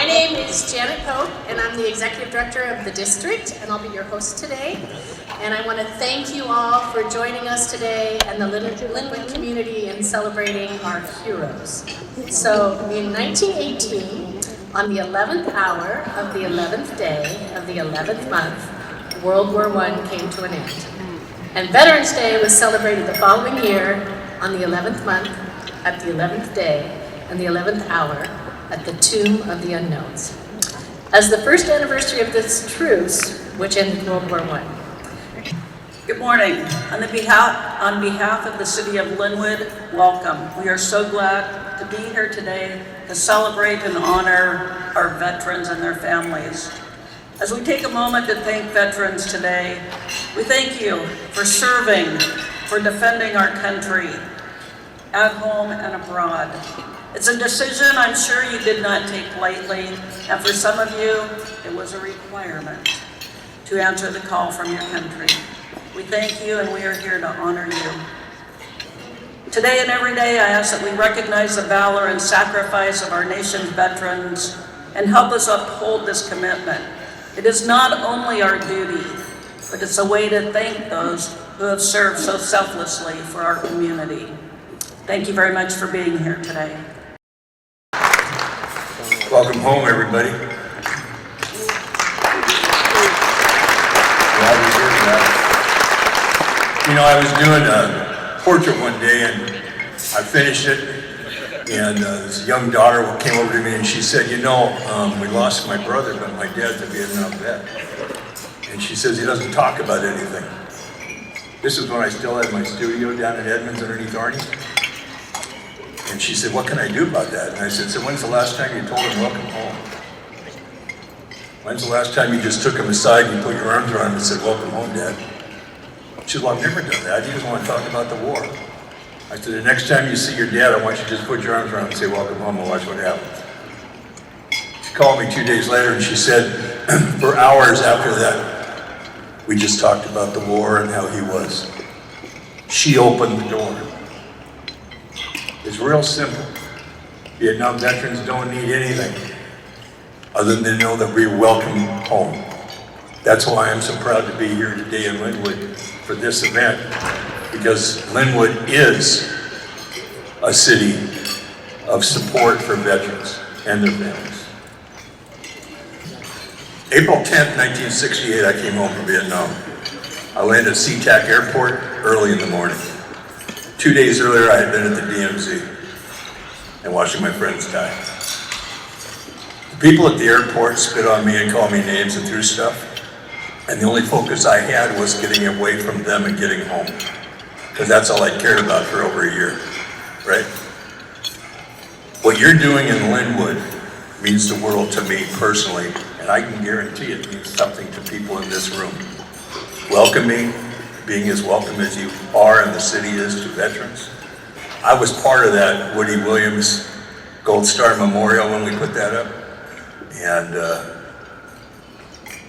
My name is Janet Pope, and I'm the Executive Director of the District, and I'll be your host today. And I want to thank you all for joining us today and the Lynnwood community in celebrating our heroes. So in 1918, on the 11th hour of the 11th day of the 11th month, World War I came to an end. And Veterans Day was celebrated the following year on the 11th month, at the 11th day, and the 11th hour, at the Tomb of the Unknowns, as the first anniversary of this truce, which ended World War I. Good morning. On behalf of the City of Lynnwood, welcome. We are so glad to be here today to celebrate and honor our veterans and their families. As we take a moment to thank veterans today, we thank you for serving, for defending our country, at home and abroad. It's a decision I'm sure you did not take lightly, and for some of you, it was a requirement to answer the call from your country. We thank you, and we are here to honor you. Today and every day, I ask that we recognize the valor and sacrifice of our nation's veterans and help us uphold this commitment. It is not only our duty, but it's a way to thank those who have served so selflessly for our community. Thank you very much for being here today. Welcome home, everybody. You know, I was doing a portrait one day, and I finished it, and this young daughter came over to me, and she said, you know, we lost my brother, but my dad's a Vietnam vet. And she says he doesn't talk about anything. This is when I still had my studio down in Edmonds underneath Arnie. And she said, what can I do about that? And I said, so when's the last time you told him welcome home? When's the last time you just took him aside and you put your arms around him and said, welcome home, Dad? She said, well, I've never done that. You just want to talk about the war. I said, the next time you see your dad, I want you to just put your arms around him and say, welcome home, and watch what happens. She called me 2 days later and she said, for hours after that, we just talked about the war and how he was. She opened the door. It's real simple. Vietnam veterans don't need anything other than to know that we're welcome home. That's why I'm so proud to be here today in Lynnwood for this event, because Lynnwood is a city of support for veterans and their families. April 10th, 1968, I came home from Vietnam. I landed at SeaTac Airport early in the morning. 2 days earlier, I had been at the DMZ and watching my friends die. The people at the airport spit on me and called me names and threw stuff. And the only focus I had was getting away from them and getting home. Because that's all I cared about for over a year, right? What you're doing in Lynnwood means the world to me personally, and I can guarantee it means something to people in this room. Welcoming, being as welcome as you are and the city is to veterans. I was part of that Woody Williams Gold Star Memorial when we put that up. And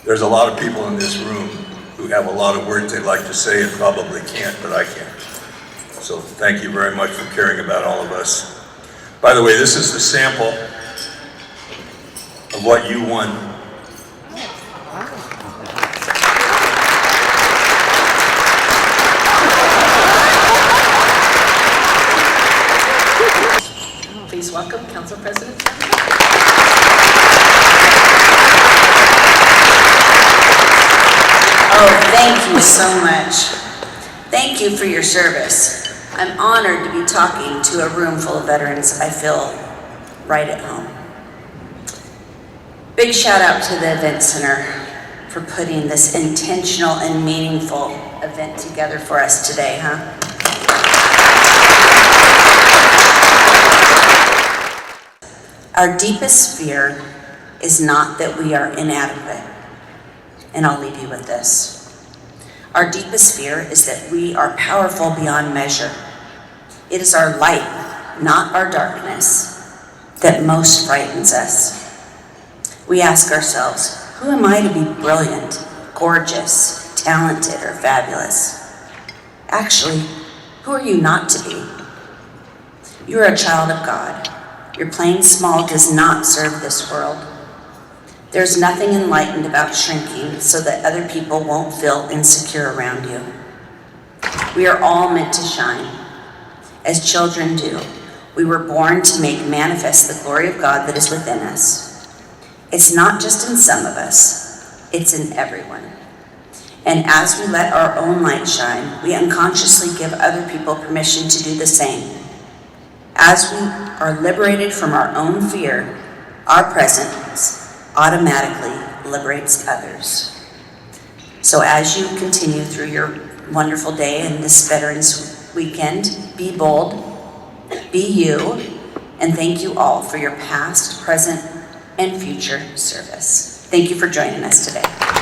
there's a lot of people in this room who have a lot of words they'd like to say and probably can't, but I can. So thank you very much for caring about all of us. By the way, this is the sample of what you won. Please welcome Council President. Oh, thank you so much. Thank you for your service. I'm honored to be talking to a room full of veterans. I feel right at home. Big shout out to the Event Center for putting this intentional and meaningful event together for us today, huh? Our deepest fear is not that we are inadequate, and I'll leave you with this. Our deepest fear is that we are powerful beyond measure. It is our light, not our darkness, that most frightens us. We ask ourselves, who am I to be brilliant, gorgeous, talented, or fabulous? Actually, who are you not to be? You are a child of God. Your playing small does not serve this world. There's nothing enlightened about shrinking so that other people won't feel insecure around you. We are all meant to shine, as children do. We were born to make manifest the glory of God that is within us. It's not just in some of us, it's in everyone. And as we let our own light shine, we unconsciously give other people permission to do the same. As we are liberated from our own fear, our presence automatically liberates others. So as you continue through your wonderful day and this Veterans Weekend, be bold, be you, and thank you all for your past, present, and future service. Thank you for joining us today.